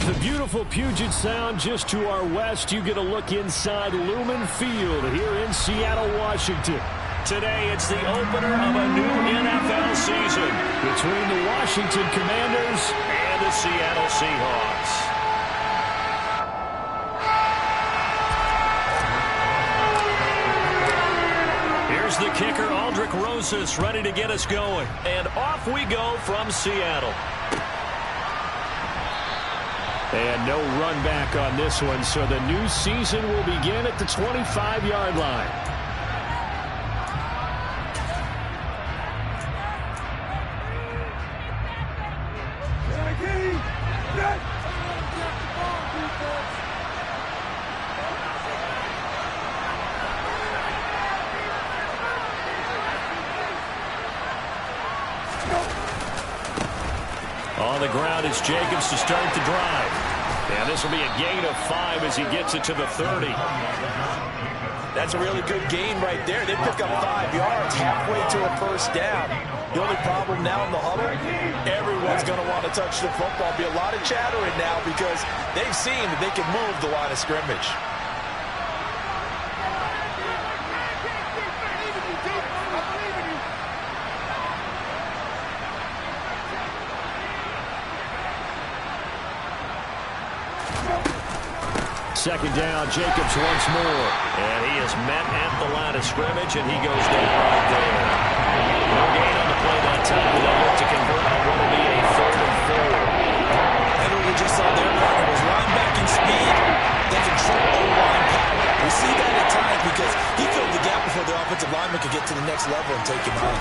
the beautiful Puget Sound just to our west. You get a look inside Lumen Field here in Seattle, Washington. Today, it's the opener of a new NFL season between the Washington Commanders and the Seattle Seahawks. Here's the kicker, Aldrick Rosas, ready to get us going. And off we go from Seattle. And no run back on this one, so the new season will begin at the 25-yard line. On the ground is Jacobs to start the drive. And this will be a gain of 5 as he gets it to the 30. That's a really good gain right there. They pick up 5 yards halfway to a first down. The only problem now in the huddle, everyone's going to want to touch the football. Be a lot of chattering now because they've seen that they can move the line of scrimmage. Second down, Jacobs once more. And he is met at the line of scrimmage, and he goes down right there. No gain on the play that time. They'll look to convert on what will be a 3rd and 4. And what we just saw there, partner, was linebacking speed, then control O-line power. We see that at times because he filled the gap before the offensive lineman could get to the next level and take him on.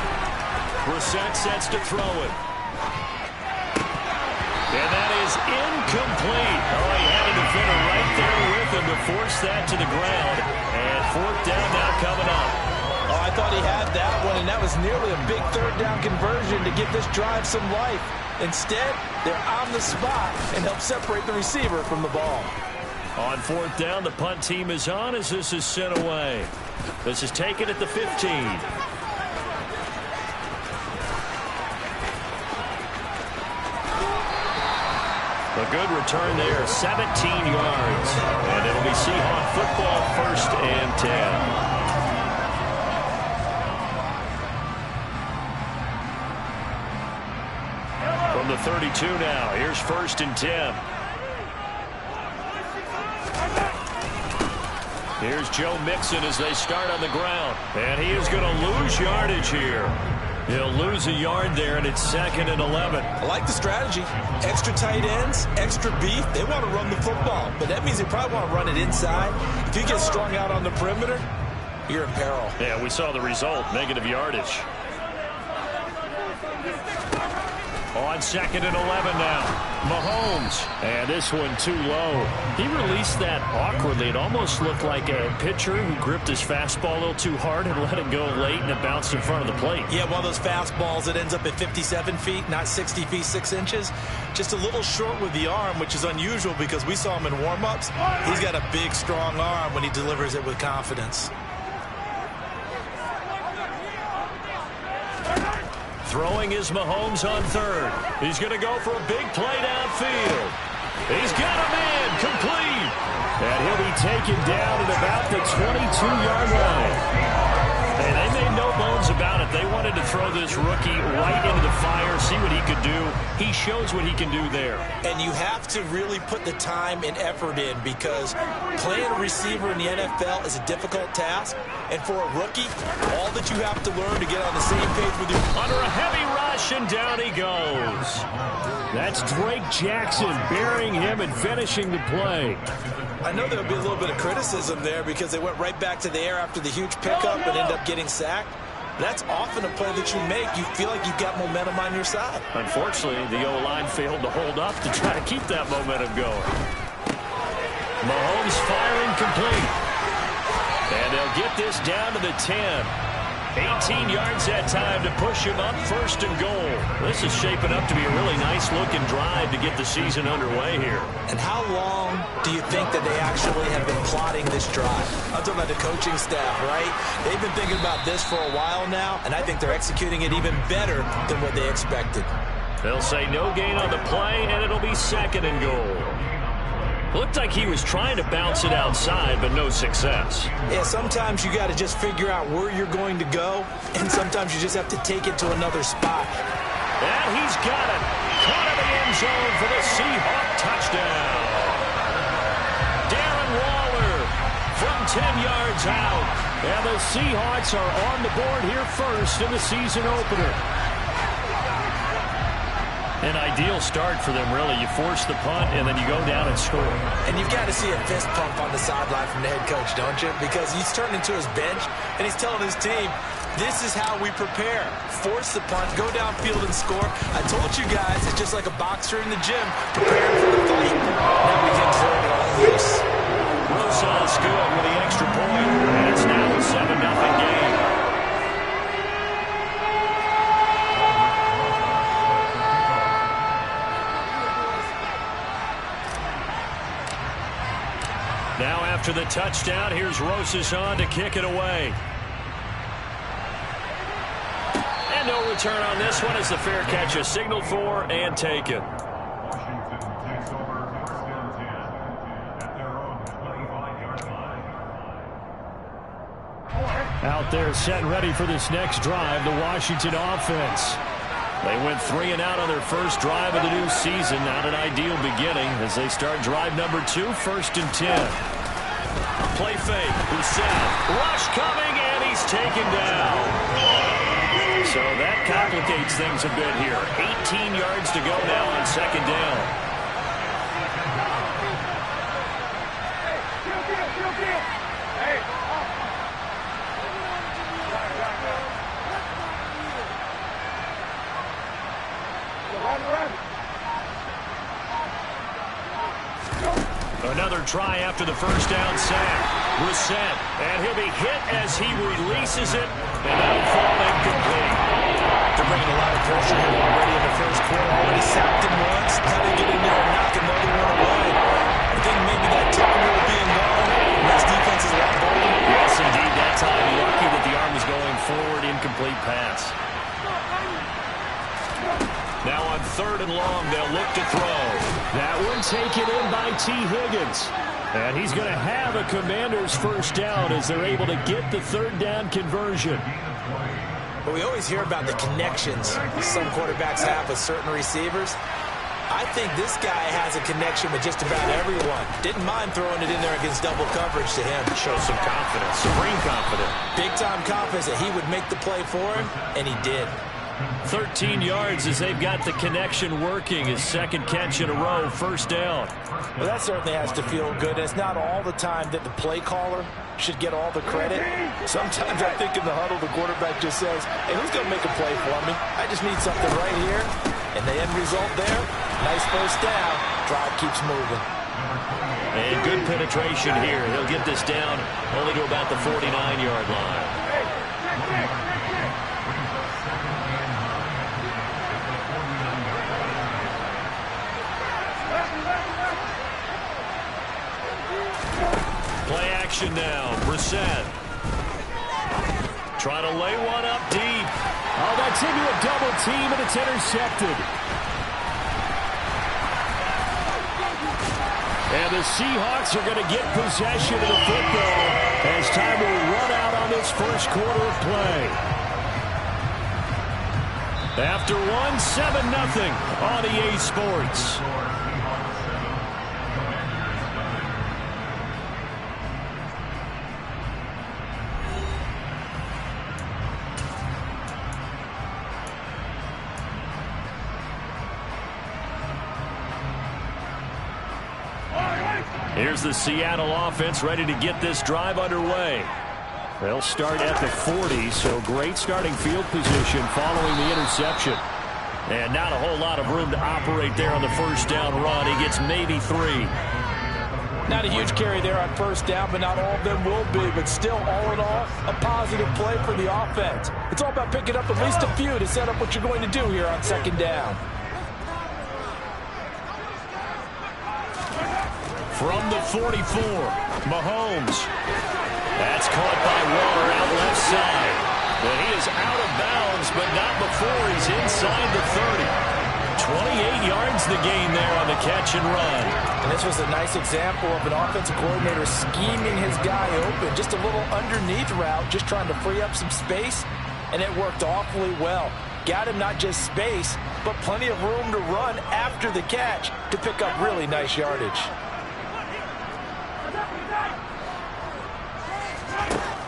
Brissett sets to throw it. And that is incomplete. Oh, he had a defender right there with him to force that to the ground. And 4th down now coming up. Oh, I thought he had that one, and that was nearly a big 3rd down conversion to give this drive some life. Instead, they're on the spot and help separate the receiver from the ball. On 4th down, the punt team is on as this is sent away. This is taken at the 15. A good return there, 17 yards. And it'll be Seahawk football, 1st and 10. From the 32 now, here's 1st and 10. Here's Joe Mixon as they start on the ground. And he is going to lose yardage here. He'll lose a yard there, and it's 2nd and 11. I like the strategy. Extra tight ends, extra beef. They want to run the football, but that means they probably want to run it inside. If you get strung out on the perimeter, you're in peril. Yeah, we saw the result, negative yardage. On 2nd and 11 now. Mahomes. And this one too low. He released that awkwardly. It almost looked like a pitcher who gripped his fastball a little too hard and let it go late, and it bounced in front of the plate. Yeah, one of those fastballs that ends up at 57 feet, not 60 feet, 6 inches. Just a little short with the arm, which is unusual because we saw him in warm-ups. He's got a big, strong arm when he delivers it with confidence. Throwing is Mahomes on 3rd. He's going to go for a big play downfield. He's got a man complete. And he'll be taken down at about the 22-yard line. And they made no bones about it. They wanted to throw this rookie right into the fire, see what he could do. He shows what he can do there. And you have to really put the time and effort in because playing a receiver in the NFL is a difficult task. And for a rookie, all that you have to learn to get on the same page with you. Under a heavy rush, and down he goes. That's Drake Jackson burying him and finishing the play. I know there'll be a little bit of criticism there because they went right back to the air after the huge pickup and ended up getting sacked. That's often a play that you make. You feel like you've got momentum on your side. Unfortunately, the O-line failed to hold up to try to keep that momentum going. Mahomes firing complete. And they'll get this down to the 10. 18 yards that time to push him up, 1st and goal. This is shaping up to be a really nice-looking drive to get the season underway here. And how long do you think that they actually have been plotting this drive? I'm talking about the coaching staff, right? They've been thinking about this for a while now, and I think they're executing it even better than what they expected. They'll say no gain on the play, and it'll be second and goal. Looked like he was trying to bounce it outside, but no success. Yeah, sometimes you got to just figure out where you're going to go, and sometimes you just have to take it to another spot. And he's got it. Caught in the end zone for the Seahawk touchdown. Darren Waller from 10 yards out. And the Seahawks are on the board here first in the season opener. An ideal start for them, really. You force the punt, and then you go down and score. And you've got to see a fist pump on the sideline from the head coach, don't you? Because he's turning to his bench, and he's telling his team, this is how we prepare. Force the punt, go downfield and score. I told you guys, it's just like a boxer in the gym preparing for the fight. Now we can throw it all loose. Rosas good with the extra point, and it's now a 7-0 game. Now after the touchdown, here's Rosas on to kick it away. And no return on this one as the fair catch is signaled for and taken. Out there set and ready for this next drive, the Washington offense. They went 3 and out on their first drive of the new season. Not an ideal beginning as they start drive number 2, 1st and 10. Play fake, Brissett. Rush coming, and he's taken down. So that complicates things a bit here. 18 yards to go now on 2nd down. Another try after the first down sack. Brissett, and he'll be hit as he releases it, and that'll fall incomplete. They're bringing a lot of pressure here already in the first quarter. Already sacked him once. How they get in there and knock another one away? I think maybe that tackle being gone makes defenses a lot bolder. Yes, indeed. That time, lucky that the arm was going forward. Incomplete pass. Now on 3rd and long, they'll look to throw. That one taken in by T. Higgins. And he's going to have a Commanders first down as they're able to get the 3rd down conversion. But we always hear about the connections some quarterbacks have with certain receivers. I think this guy has a connection with just about everyone. Didn't mind throwing it in there against double coverage to him. Show some confidence, supreme confidence. Big-time confidence that he would make the play for him, and he did. 13 yards as they've got the connection working. His 2nd catch in a row, 1st down. Well, that certainly has to feel good. And it's not all the time that the play caller should get all the credit. Sometimes I think in the huddle, the quarterback just says, hey, who's going to make a play for me? I just need something right here. And the end result there, nice first down. Drive keeps moving. And good penetration here. He'll get this down only to about the 49-yard line. Play action now. Brissett. Trying to lay one up deep. Oh, that's into a double team, and it's intercepted. And the Seahawks are going to get possession of the football as time will run out on this first quarter of play. After 7-0 on EA Sports. Here's the Seattle offense ready to get this drive underway. They'll start at the 40, so great starting field position following the interception. And not a whole lot of room to operate there on the first down run. He gets maybe 3. Not a huge carry there on first down, but not all of them will be. But still, all in all, a positive play for the offense. It's all about picking up at least a few to set up what you're going to do here on 2nd down. From the 44, Mahomes. That's caught by Waller out left side. But he is out of bounds, but not before he's inside the 30. 28 yards the gain there on the catch and run. And this was a nice example of an offensive coordinator scheming his guy open. Just a little underneath route, just trying to free up some space, and it worked awfully well. Got him not just space, but plenty of room to run after the catch to pick up really nice yardage.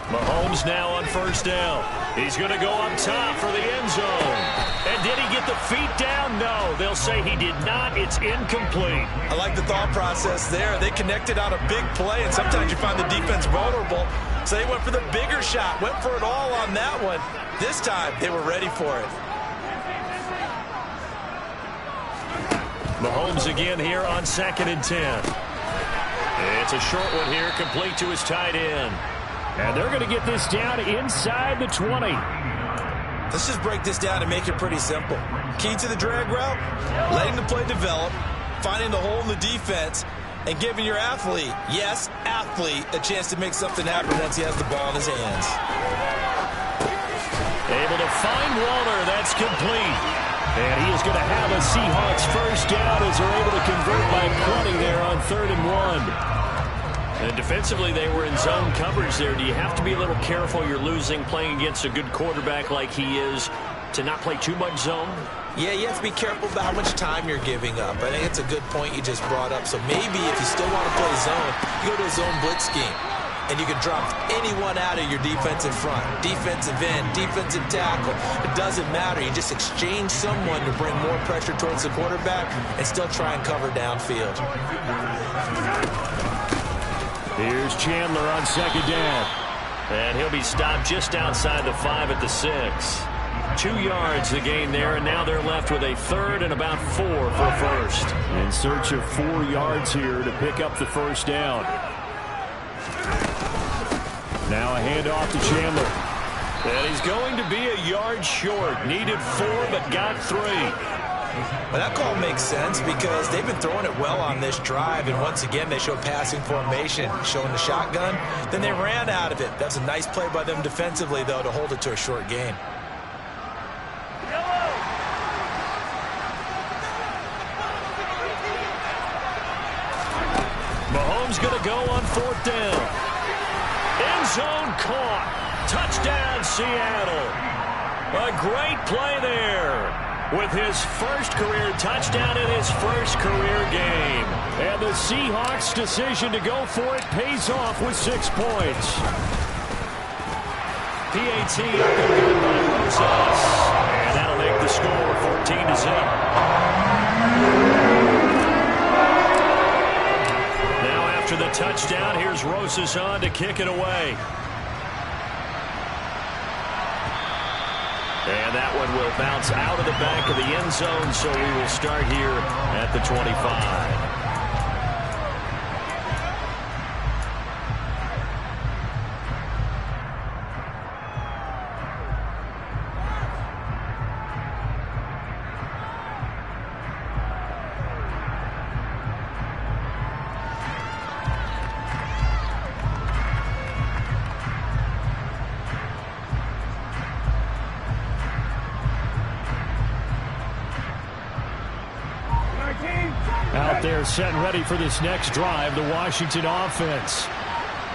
Mahomes now on first down. He's going to go up top for the end zone. And did he get the feet down? No. They'll say he did not. It's incomplete. I like the thought process there. They connected on a big play, and sometimes you find the defense vulnerable. So they went for the bigger shot, went for it all on that one. This time, they were ready for it. Mahomes again here on 2nd and 10. It's a short one here, complete to his tight end. And they're going to get this down inside the 20. Let's just break this down and make it pretty simple. Key to the drag route, letting the play develop, finding the hole in the defense, and giving your athlete, yes, athlete, a chance to make something happen once he has the ball in his hands. Able to find Waller. That's complete. And he is going to have a Seahawks first down as they're able to convert by 20 there on 3rd and 1. And defensively, they were in zone coverage there. Do you have to be a little careful? You're losing playing against a good quarterback like he is to not play too much zone? Yeah, you have to be careful about how much time you're giving up. I think it's a good point you just brought up. So maybe if you still want to play zone, you go to a zone blitz scheme. And you can drop anyone out of your defensive front. Defensive end, defensive tackle. It doesn't matter. You just exchange someone to bring more pressure towards the quarterback and still try and cover downfield. Here's Chandler on 2nd down. And he'll be stopped just outside the 5 at the 6. 2 yards the gain there, and now they're left with a 3rd and about 4 for first. In search of 4 yards here to pick up the first down. Now a handoff to Chandler. And he's going to be a yard short. Needed 4, but got 3. Well, that call makes sense because they've been throwing it well on this drive, and once again they show passing formation, showing the shotgun. Then they ran out of it. That's a nice play by them defensively, though, to hold it to a short gain. Mahomes going to go on 4th down. End zone caught. Touchdown, Seattle. A great play there with his first career touchdown in his first career game. And the Seahawks' decision to go for it pays off with 6 points. PAT up and good by Rosas. And that'll make the score 14-0. Now after the touchdown, here's Rosas on to kick it away. And that one will bounce out of the back of the end zone, so we will start here at the 25. Out there set and ready for this next drive, the Washington offense.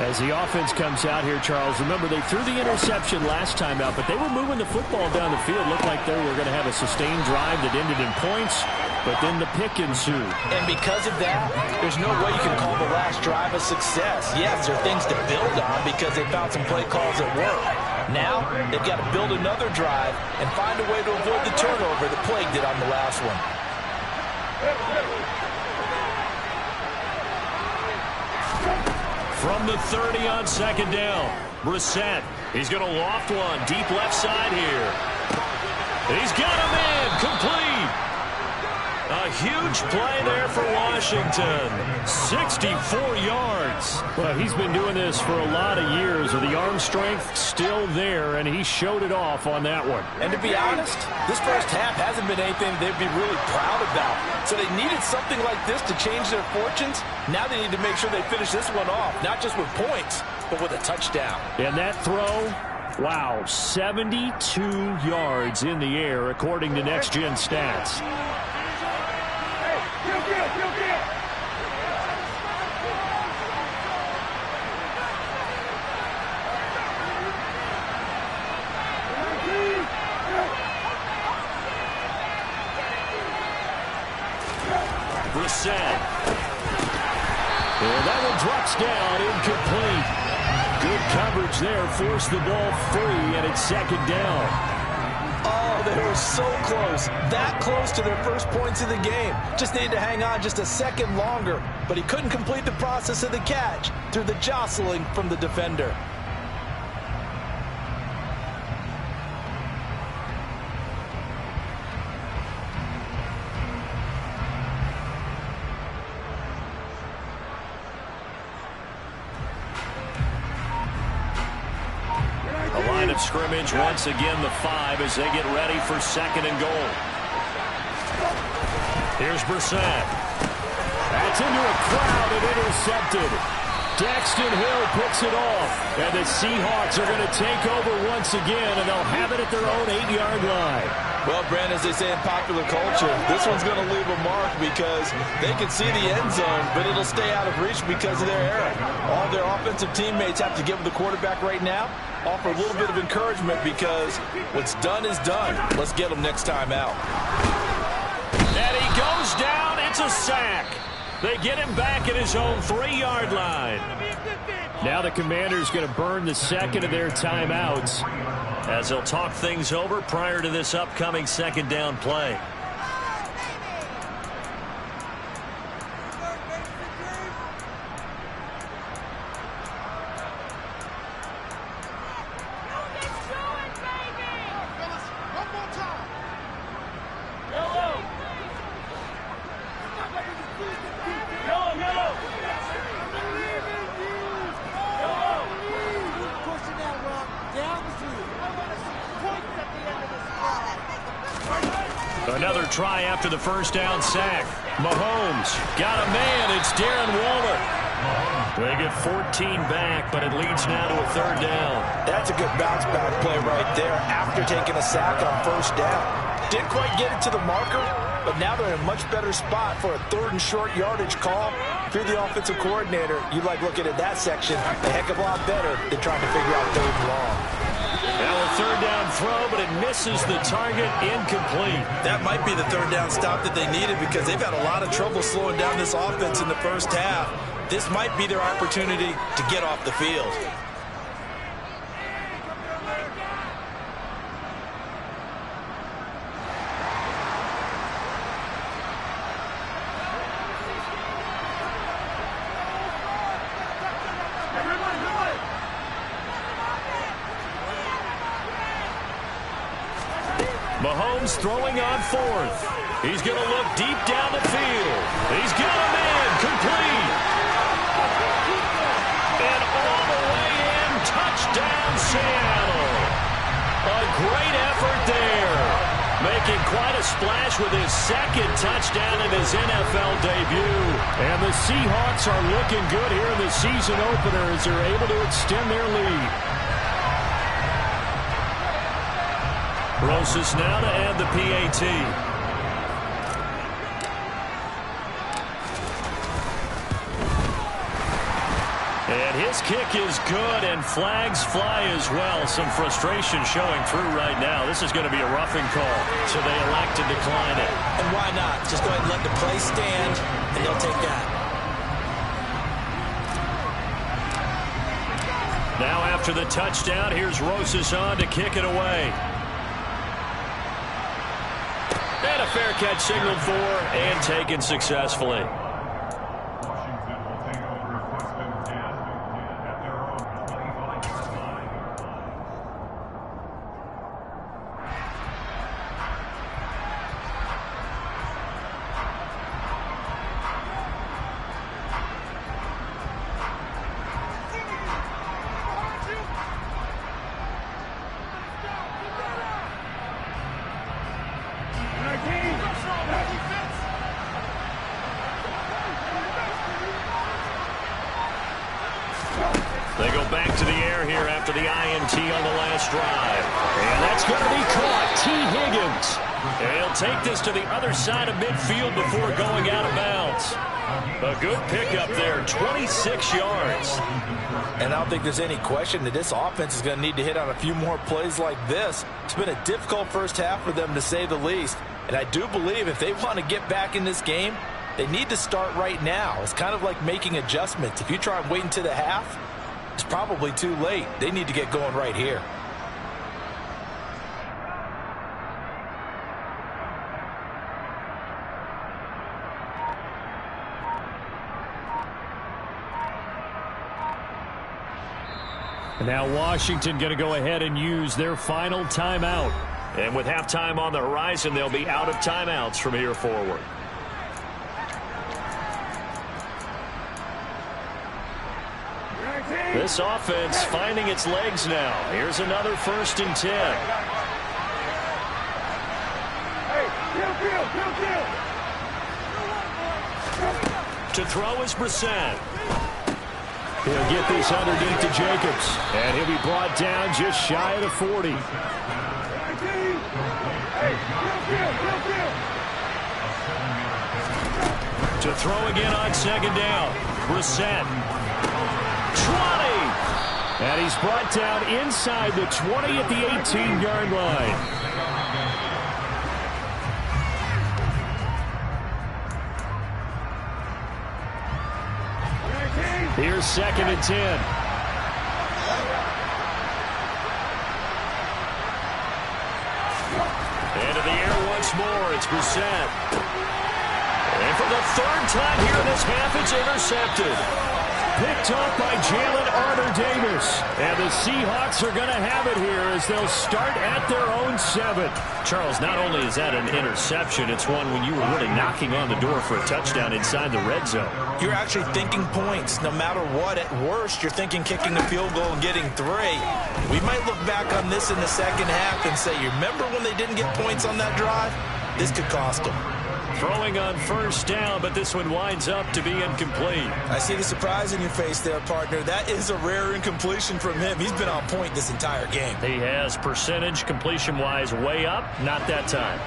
As the offense comes out here, Charles, remember they threw the interception last time out, but they were moving the football down the field. Looked like they were going to have a sustained drive that ended in points, but then the pick ensued. And because of that, there's no way you can call the last drive a success. Yes, there are things to build on because they found some play calls that work. Now, they've got to build another drive and find a way to avoid the turnover that plagued it on the last one. From the 30 on 2nd down, Brissett. He's going to loft one deep left side here. He's got him in, complete. A huge play there for Washington. 64 yards. Well, he's been doing this for a lot of years with the arm strength still there, and he showed it off on that one. And to be honest, this first half hasn't been anything they'd be really proud about. So they needed something like this to change their fortunes. Now they need to make sure they finish this one off, not just with points, but with a touchdown. And that throw, wow, 72 yards in the air, according to Next Gen Stats. Brissett. And that one drops down, incomplete. Good coverage there, forced the ball free, and it's second down. Oh, they were so close. That close to their first points of the game. Just needed to hang on just a second longer, but he couldn't complete the process of the catch through the jostling from the defender. Of scrimmage once again the 5 as they get ready for second and goal. Here's Brissett. That's into a crowd and intercepted. Daxton Hill picks it off, and the Seahawks are going to take over once again, and they'll have it at their own 8-yard line. Well, Brandon, as they say in popular culture, this one's going to leave a mark because they can see the end zone, but it'll stay out of reach because of their error. All their offensive teammates have to give the quarterback right now, offer a little bit of encouragement because what's done is done. Let's get them next time out. And he goes down. It's a sack. They get him back at his own 3-yard line. Now the Commanders going to burn the second of their timeouts as they'll talk things over prior to this upcoming second down play. Another try after the first down sack. Mahomes got a man. It's Darren Waller. They get 14 back, but it leads now to a third down. That's a good bounce back play right there after taking a sack on first down. Didn't quite get it to the marker, but now they're in a much better spot for a third and short yardage call. If you're the offensive coordinator, you like looking at that section a heck of a lot better than trying to figure out third and long. Now a third down throw, but it misses the target, incomplete. That might be the third down stop that they needed because they've had a lot of trouble slowing down this offense in the first half. This might be their opportunity to get off the field. Mahomes throwing on fourth. He's going to look deep down the field. He's got a man, complete. And all the way in, touchdown Seattle. A great effort there. Making quite a splash with his second touchdown in his NFL debut. And the Seahawks are looking good here in the season opener as they're able to extend their lead. Rosas now to add the PAT. And his kick is good, and flags fly as well. Some frustration showing through right now. This is going to be a roughing call, so they elect to decline it. And why not? Just go ahead and let the play stand, and they'll take that. Now after the touchdown, here's Rosas on to kick it away. And a fair catch signaled for and taken successfully. They go back to the air here after the INT on the last drive. And that's going to be caught. T. Higgins. And he'll take this to the other side of midfield before going out of bounds. A good pickup there, 26 yards. And I don't think there's any question that this offense is going to need to hit on a few more plays like this. It's been a difficult first half for them, to say the least. And I do believe if they want to get back in this game, They need to start right now. It's kind of like making adjustments. If you try and wait until the half, it's probably too late. They need to get going right here. And now Washington going to go ahead and use their final timeout. And with halftime on the horizon, they'll be out of timeouts from here forward. This offense finding its legs now. Here's another 1st and 10. To throw is Brissett. He'll get this underneath to Jacobs. And he'll be brought down just shy of the 40. To throw again on 2nd down. Brissett. 20. And he's brought down inside the 20 at the 18-yard line. Here's 2nd and 10. Into the air once more. It's Brissett. And for the 3rd time here in this half, it's intercepted. Picked off by Jalen Armour-Davis. And the Seahawks are going to have it here as they'll start at their own 7. Charles, not only is that an interception, it's one when you were really knocking on the door for a touchdown inside the red zone. You're actually thinking points. No matter what, at worst, you're thinking kicking a field goal and getting 3. We might look back on this in the second half and say, you remember when they didn't get points on that drive? This could cost them. Throwing on 1st down, but this one winds up to be incomplete. I see the surprise in your face there, partner. That is a rare incompletion from him. He's been on point this entire game. He has percentage completion-wise way up, not that time.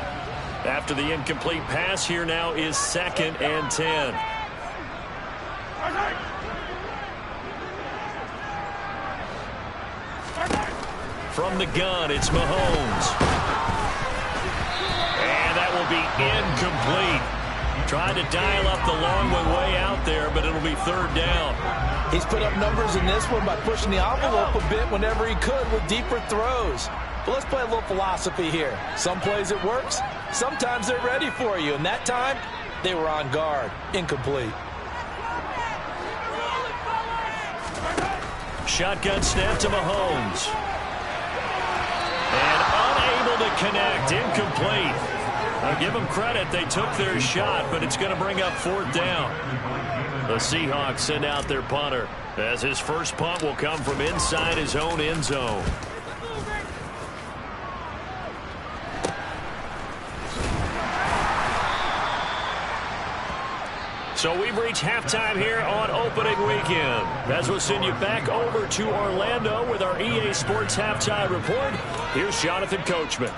After the incomplete pass, here now is 2nd and 10. From the gun, it's Mahomes. And that will be incomplete. Tried to dial up the long way out there, but it'll be 3rd down. He's put up numbers in this one by pushing the envelope a bit whenever he could with deeper throws. But let's play a little philosophy here. Some plays it works, sometimes they're ready for you. And that time, they were on guard. Incomplete. Shotgun snap to Mahomes. And unable to connect. Incomplete. I'll give them credit. They took their shot, but it's going to bring up 4th down. The Seahawks send out their punter as his first punt will come from inside his own end zone. So we've reached halftime here on opening weekend. As we'll send you back over to Orlando with our EA Sports Halftime Report, here's Jonathan Coachman.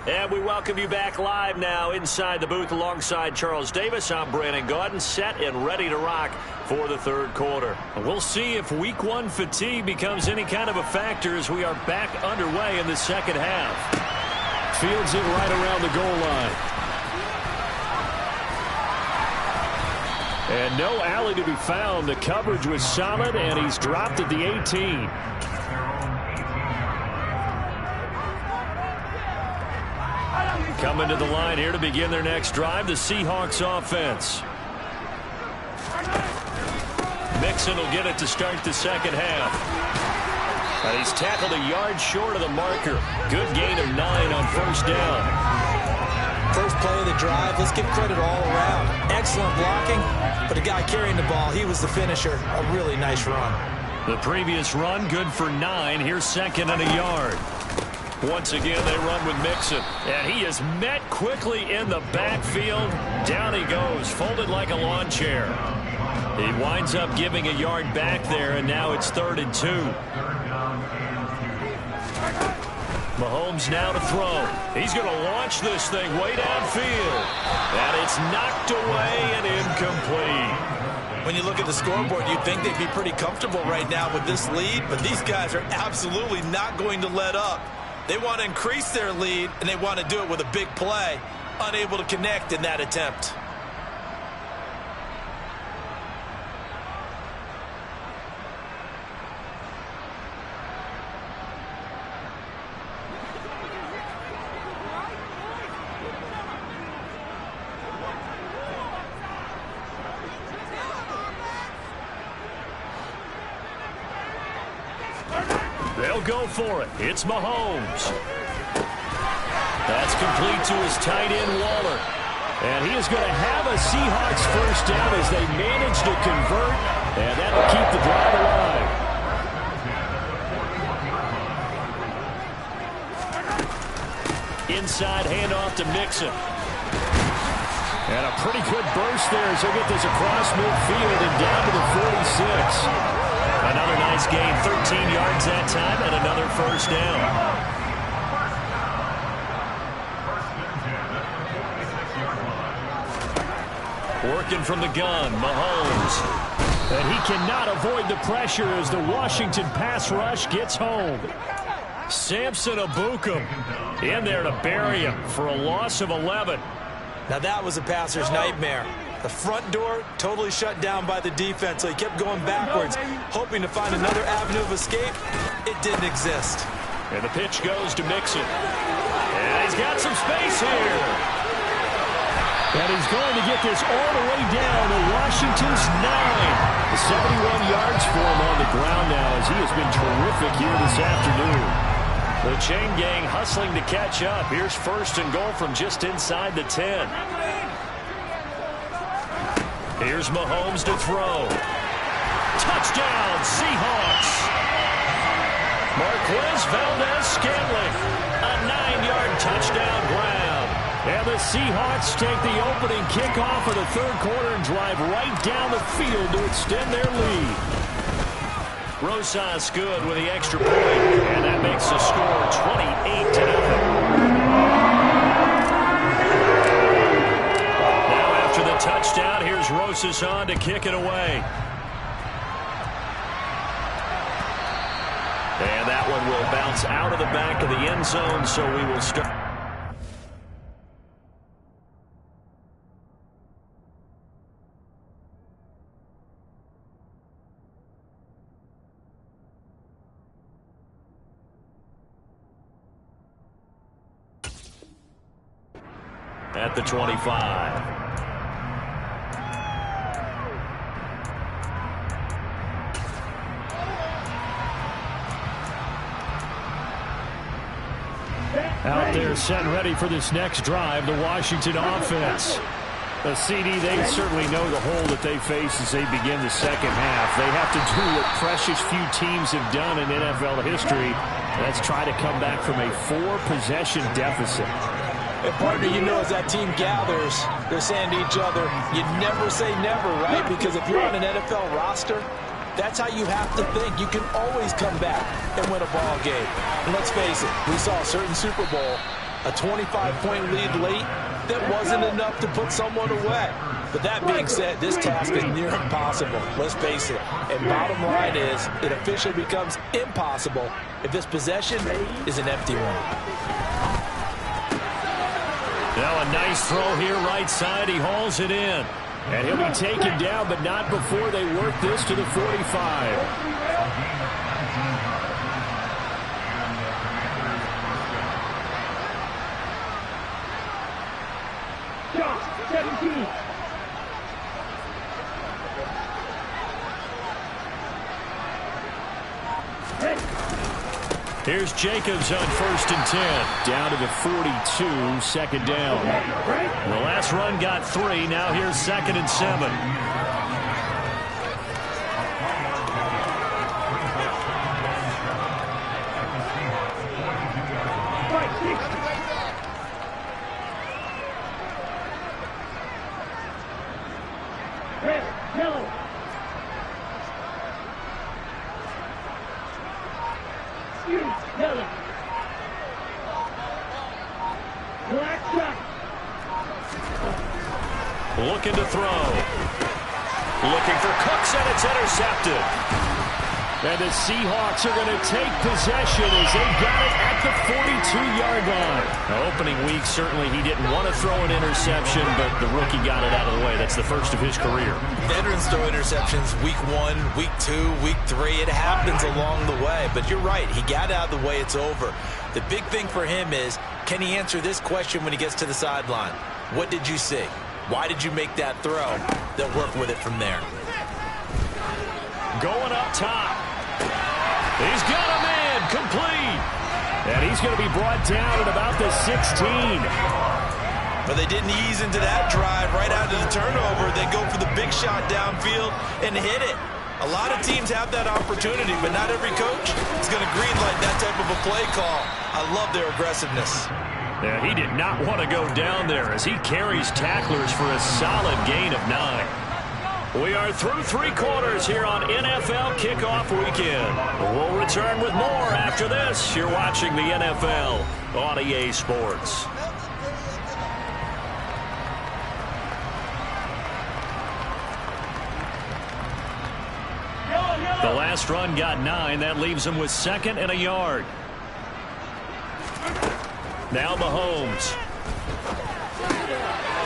And we welcome you back live now inside the booth alongside Charles Davis. I'm Brandon Gaudin, set and ready to rock for the 3rd quarter. We'll see if week 1 fatigue becomes any kind of a factor as we are back underway in the 2nd half. Fields it right around the goal line. And no alley to be found. The coverage was solid, and he's dropped at the 18. Coming to the line here to begin their next drive, the Seahawks offense. Mixon will get it to start the 2nd half. And he's tackled a yard short of the marker. Good gain of 9 on 1st down. First play of the drive, let's give credit all around. Excellent blocking, but the guy carrying the ball, he was the finisher. A really nice run. The previous run, good for 9. Here's 2nd and a yard. Once again, they run with Mixon. And he is met quickly in the backfield. Down he goes, folded like a lawn chair. He winds up giving a yard back there, and now it's 3rd and 2. Mahomes now to throw. He's going to launch this thing way downfield. And it's knocked away and incomplete. When you look at the scoreboard, you'd think they'd be pretty comfortable right now with this lead, but these guys are absolutely not going to let up. They want to increase their lead, and they want to do it with a big play. Unable to connect in that attempt. They'll go for it. It's Mahomes. That's complete to his tight end, Waller. And he is going to have a Seahawks first down as they manage to convert, and that'll keep the drive alive. Inside handoff to Mixon. And a pretty good burst there as he'll get this across midfield and down to the 46. Another nice gain, 13 yards that time, and another first down. Working from the gun, Mahomes. And he cannot avoid the pressure as the Washington pass rush gets home. Samson Ebukam in there to bury him for a loss of 11. Now that was a passer's nightmare. The front door totally shut down by the defense, so he kept going backwards, hoping to find another avenue of escape. It didn't exist. And the pitch goes to Mixon. And he's got some space here. And he's going to get this all the way down to Washington's 9. 71 yards for him on the ground now as he has been terrific here this afternoon. The chain gang hustling to catch up. Here's first and goal from just inside the 10. Here's Mahomes to throw. Touchdown, Seahawks. Marquez Valdez-Scantling. A 9-yard touchdown grab. And the Seahawks take the opening kickoff of the third quarter and drive right down the field to extend their lead. Rosas good with the extra point. And that makes the score 28-0. The touchdown. Here's Rosas on to kick it away. And that one will bounce out of the back of the end zone, so we will start. At the 25. Out there set and ready for this next drive, the Washington offense. The CD, they certainly know the hole that they face as they begin the second half. They have to do what precious few teams have done in NFL history. That's try to come back from a 4-possession deficit. And partner, you know, as that team gathers, they're saying to each other, you never say never, right? Because if you're on an NFL roster, that's how you have to think. You can always come back and win a ball game. And let's face it, we saw a certain Super Bowl, a 25-point lead late, that wasn't enough to put someone away. But that being said, this task is near impossible. Let's face it. And bottom line is, it officially becomes impossible if this possession is an empty one. Now a nice throw here right side. He hauls it in. And he'll be taken down, but not before they work this to the 45. Here's Jacobs on 1st and 10. Down to the 42, second down. The last run got 3. Now here's 2nd and 7. Looking to throw. Looking for Cooks, and it's intercepted. And the Seahawks are going to take possession as they got it at the 42-yard line. Now, opening week, certainly he didn't want to throw an interception, but the rookie got it out of the way. That's the first of his career. Veterans throw interceptions week 1, week 2, week 3. It happens along the way. But you're right. He got out of the way. It's over. The big thing for him is, can he answer this question when he gets to the sideline? What did you see? Why did you make that throw? They'll work with it from there. Going up top. He's got a man complete. And he's going to be brought down at about the 16. But they didn't ease into that drive right out of the turnover. They go for the big shot downfield and hit it. A lot of teams have that opportunity, but not every coach is going to greenlight that type of a play call. I love their aggressiveness. Yeah, he did not want to go down there as he carries tacklers for a solid gain of 9. We are through 3 quarters here on NFL Kickoff Weekend. We'll return with more after this. You're watching the NFL on EA Sports. The last run got 9. That leaves him with 2nd and a yard. Now Mahomes.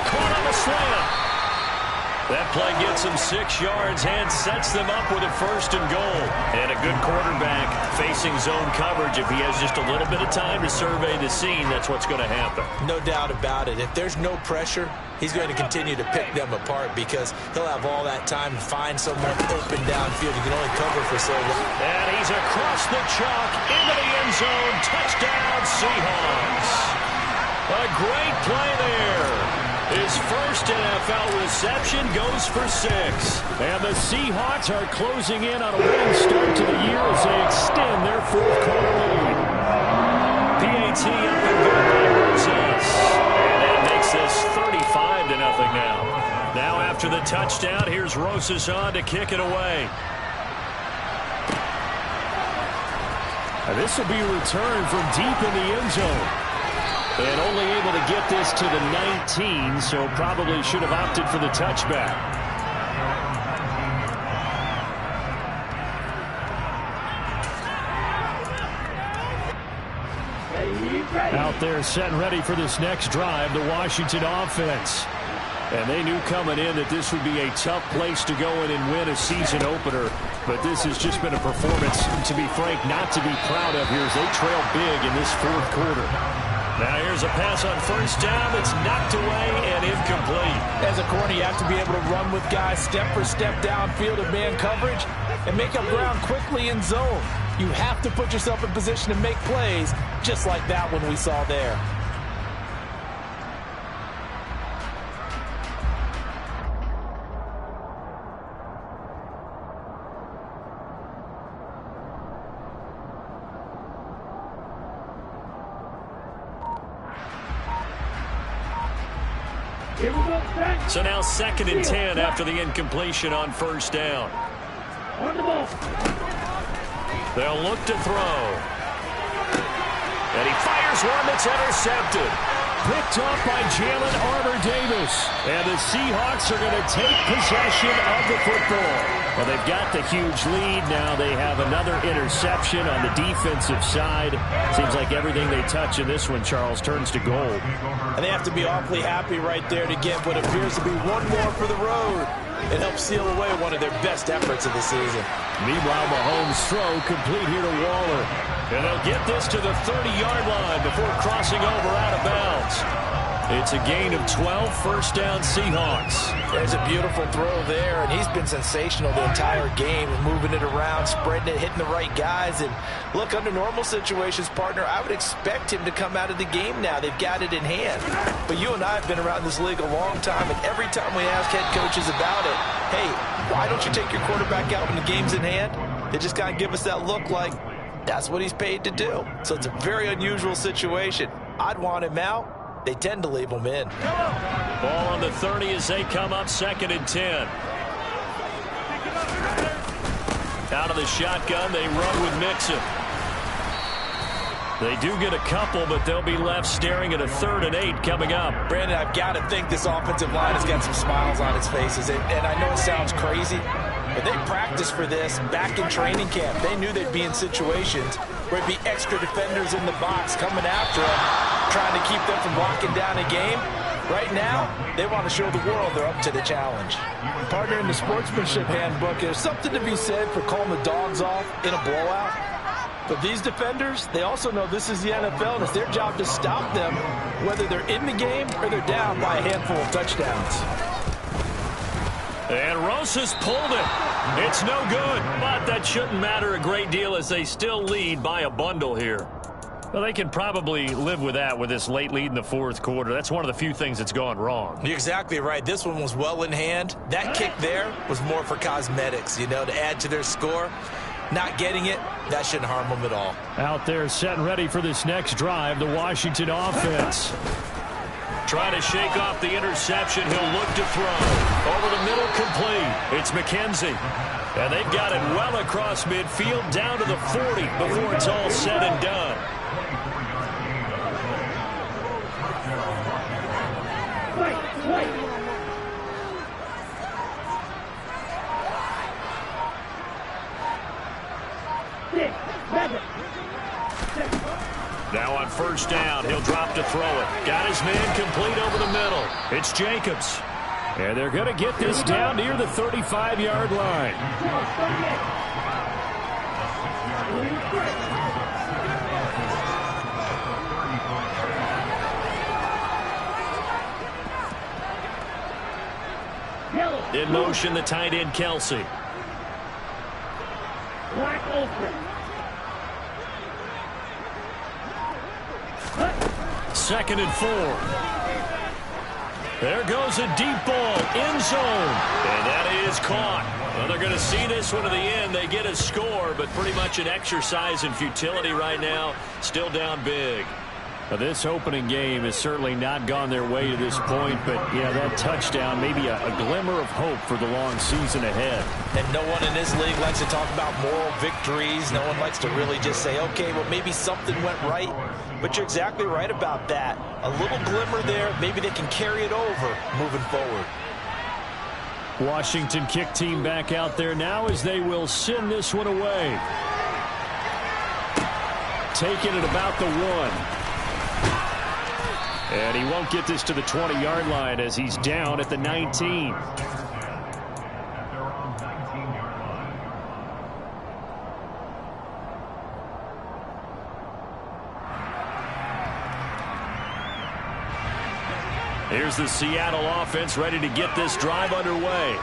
Caught on the slant. That play gets him 6 yards and sets them up with a 1st and goal. And a good quarterback facing zone coverage. If he has just a little bit of time to survey the scene, that's what's going to happen. No doubt about it. If there's no pressure, he's going to continue to pick them apart because he'll have all that time to find someone open downfield. You can only cover for so long. And he's across the chalk into the end zone. Touchdown, Seahawks. A great play there. His first NFL reception goes for 6. And the Seahawks are closing in on a winning start to the year as they extend their 4th quarter lead. PAT up and good by Rosas. And that makes this 35-0 now. Now after the touchdown, here's Rosas on to kick it away. And this will be a return from deep in the end zone. And only able to get this to the 19, so probably should have opted for the touchback. Out there set and ready for this next drive, the Washington offense. And they knew coming in that this would be a tough place to go in and win a season opener. But this has just been a performance, to be frank, not to be proud of here as they trail big in this 4th quarter. Now here's a pass on 1st down that's knocked away and incomplete. As a corner, you have to be able to run with guys step for step downfield of man coverage and make up ground quickly in zone. You have to put yourself in position to make plays just like that one we saw there. So now 2nd and 10 after the incompletion on 1st down. They'll look to throw. And he fires one that's intercepted. Picked off by Jalen Armour-Davis. And the Seahawks are going to take possession of the football. Well, they've got the huge lead. Now they have another interception on the defensive side. Seems like everything they touch in this one, Charles, turns to gold. And they have to be awfully happy right there to get what appears to be one more for the road. It helps seal away one of their best efforts of the season. Meanwhile, Mahomes' throw complete here to Waller. And they'll get this to the 30-yard line before crossing over out of bounds. It's a gain of 12, 1st down Seahawks. There's a beautiful throw there, and he's been sensational the entire game, moving it around, spreading it, hitting the right guys. And look, under normal situations, partner, I would expect him to come out of the game now. They've got it in hand. But you and I have been around this league a long time, and every time we ask head coaches about it, hey, why don't you take your quarterback out when the game's in hand? They just kind of give us that look like that's what he's paid to do. So it's a very unusual situation. I'd want him out. They tend to leave him in. Ball on the 30 as they come up 2nd and 10. Out of the shotgun, they run with Mixon. They do get a couple, but they'll be left staring at a 3rd and 8 coming up. Brandon, I've got to think this offensive line has got some smiles on its faces. And I know it sounds crazy, but they practiced for this back in training camp. They knew they'd be in situations where it'd be extra defenders in the box coming after them, trying to keep them from locking down a game. Right now, they want to show the world they're up to the challenge. Partner, in the sportsmanship handbook, there's something to be said for calling the dogs off in a blowout. But these defenders, they also know this is the NFL, and it's their job to stop them, whether they're in the game or they're down by a handful of touchdowns. And Rosas pulled it. It's no good, but that shouldn't matter a great deal as they still lead by a bundle here. Well, they can probably live with that with this late lead in the 4th quarter. That's one of the few things that's gone wrong. You're exactly right. This one was well in hand. That kick there was more for cosmetics, you know, to add to their score. Not getting it, that shouldn't harm them at all. Out there set and ready for this next drive, the Washington offense. Trying to shake off the interception. He'll look to throw. Over the middle, complete. It's McKenzie. And they've got it well across midfield, down to the 40 before it's all said and done. Now on 1st down, he'll drop to throw it. Got his man complete over the middle. It's Jacobs. And they're going to get this down near the 35-yard line. In motion, the tight end, Kelsey. 2nd and 4. There goes a deep ball, end zone, and that is caught. Well, they're going to see this one to the end. They get a score, but pretty much an exercise in futility right now. Still down big. Now, this opening game has certainly not gone their way to this point, but, yeah, that touchdown, maybe a glimmer of hope for the long season ahead. And no one in this league likes to talk about moral victories. No one likes to really just say, okay, well, maybe something went right. But you're exactly right about that. A little glimmer there. Maybe they can carry it over moving forward. Washington kick team back out there now as they will send this one away. Taking it about the 1. And he won't get this to the 20-yard line as he's down at the 19. Here's the Seattle offense ready to get this drive underway.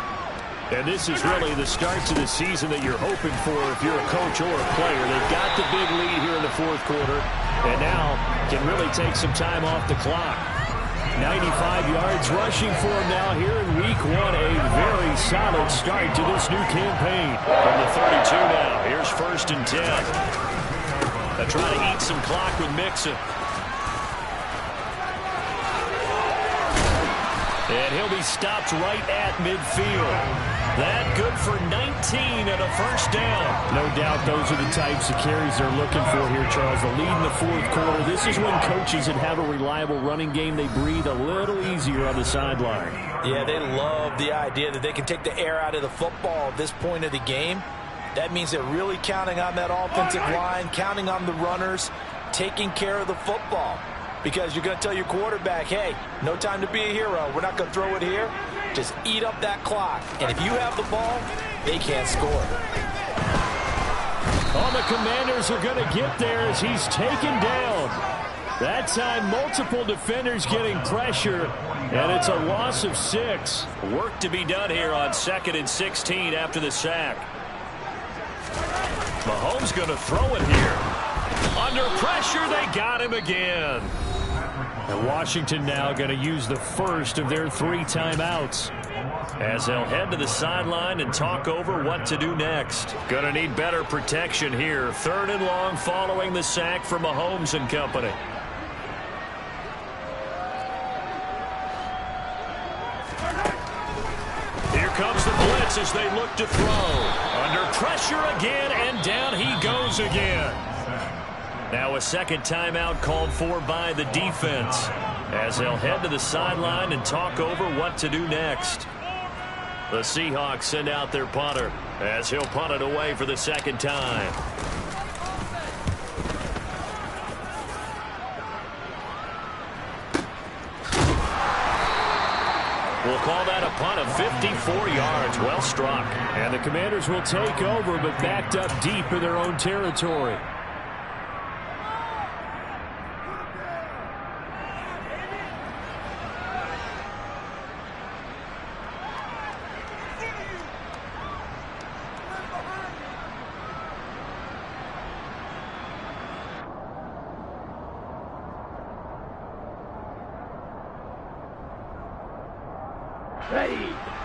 And this is really the start to the season that you're hoping for if you're a coach or a player. They've got the big lead here in the 4th quarter, and now can really take some time off the clock. 95 yards rushing for him now here in week 1. A very solid start to this new campaign. From the 32 now, here's 1st and 10. They're trying to eat some clock with Mixon. And he'll be stopped right at midfield. That good for 19 and a 1st down. No doubt those are the types of carries they're looking for here, Charles. The lead in the 4th quarter. This is when coaches that have a reliable running game, they breathe a little easier on the sideline. Yeah, they love the idea that they can take the air out of the football at this point of the game. That means they're really counting on that offensive line, counting on the runners, taking care of the football. Because you're going to tell your quarterback, hey, no time to be a hero. We're not going to throw it here. Just eat up that clock. And if you have the ball, they can't score. Oh, the Commanders are going to get there as he's taken down. That time, multiple defenders getting pressure, and it's a loss of 6. Work to be done here on 2nd and 16 after the sack. Mahomes going to throw it here. Under pressure, they got him again. And Washington now going to use the first of their 3 timeouts as they'll head to the sideline and talk over what to do next. Going to need better protection here. 3rd and long following the sack from Mahomes and company. Here comes the blitz as they look to throw. Under pressure again, and down he goes again. Now a second timeout called for by the defense as they'll head to the sideline and talk over what to do next. The Seahawks send out their punter as he'll punt it away for the second time. We'll call that a punt of 54 yards. Well struck. And the Commanders will take over, but backed up deep in their own territory.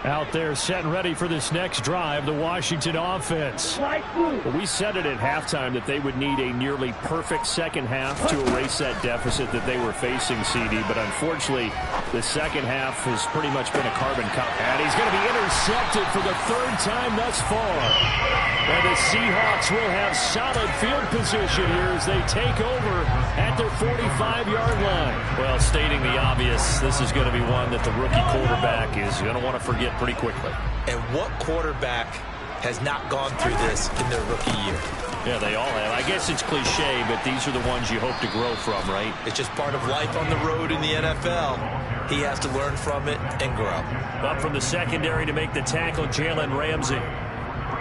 Out there set and ready for this next drive, the Washington offense. Well, we said it at halftime that they would need a nearly perfect second half to erase that deficit that they were facing, CD. But unfortunately, the second half has pretty much been a carbon copy. And he's going to be intercepted for the third time thus far. And the Seahawks will have solid field position here as they take over at their 45-yard line. Well, stating the obvious, this is going to be one that the rookie quarterback is going to want to forget pretty quickly. And what quarterback has not gone through this in their rookie year? Yeah, they all have. I guess it's cliche, but these are the ones you hope to grow from, right? It's just part of life on the road in the NFL. He has to learn from it and grow. Up from the secondary to make the tackle, Jalen Ramsey.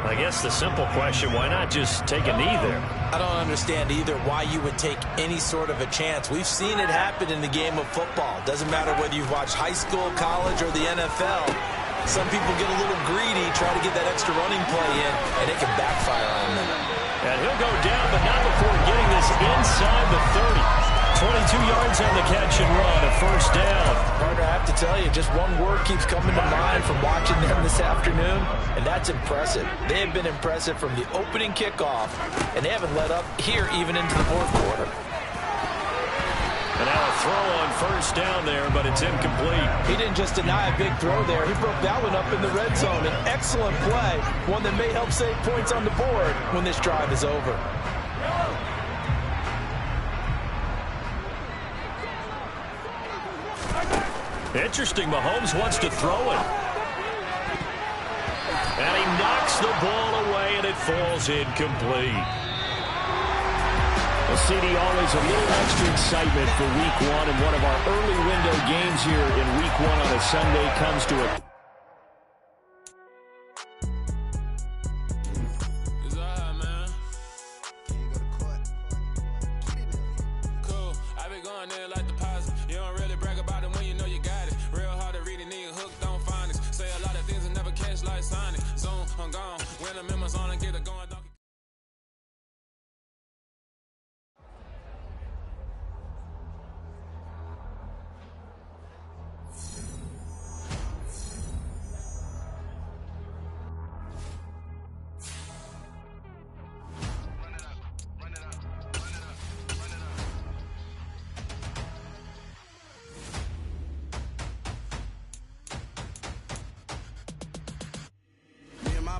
I guess the simple question, why not just take a knee there? I don't understand either why you would take any sort of a chance. We've seen it happen in the game of football. Doesn't matter whether you've watched high school, college, or the NFL. Some people get a little greedy, try to get that extra running play in, and it can backfire on them. And he'll go down, but not before getting this inside the 30. 22 yards on the catch and run, a first down. Partner, I have to tell you, just one word keeps coming to mind from watching them this afternoon, and that's impressive. They have been impressive from the opening kickoff, and they haven't let up here even into the fourth quarter. And now a throw on first down there, but it's incomplete. He didn't just deny a big throw there. He broke that one up in the red zone. An excellent play, one that may help save points on the board when this drive is over. Interesting, Mahomes wants to throw it. And he knocks the ball away, and it falls incomplete. Well, CD, always a little extra excitement for Week 1, and one of our early window games here in Week 1 on a Sunday comes to a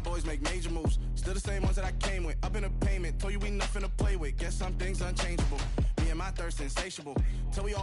boys make major moves. Still the same ones that I came with. Up in a payment. Told you we nothing to play with. Guess some things unchangeable. Me and my thirst insatiable. Till we all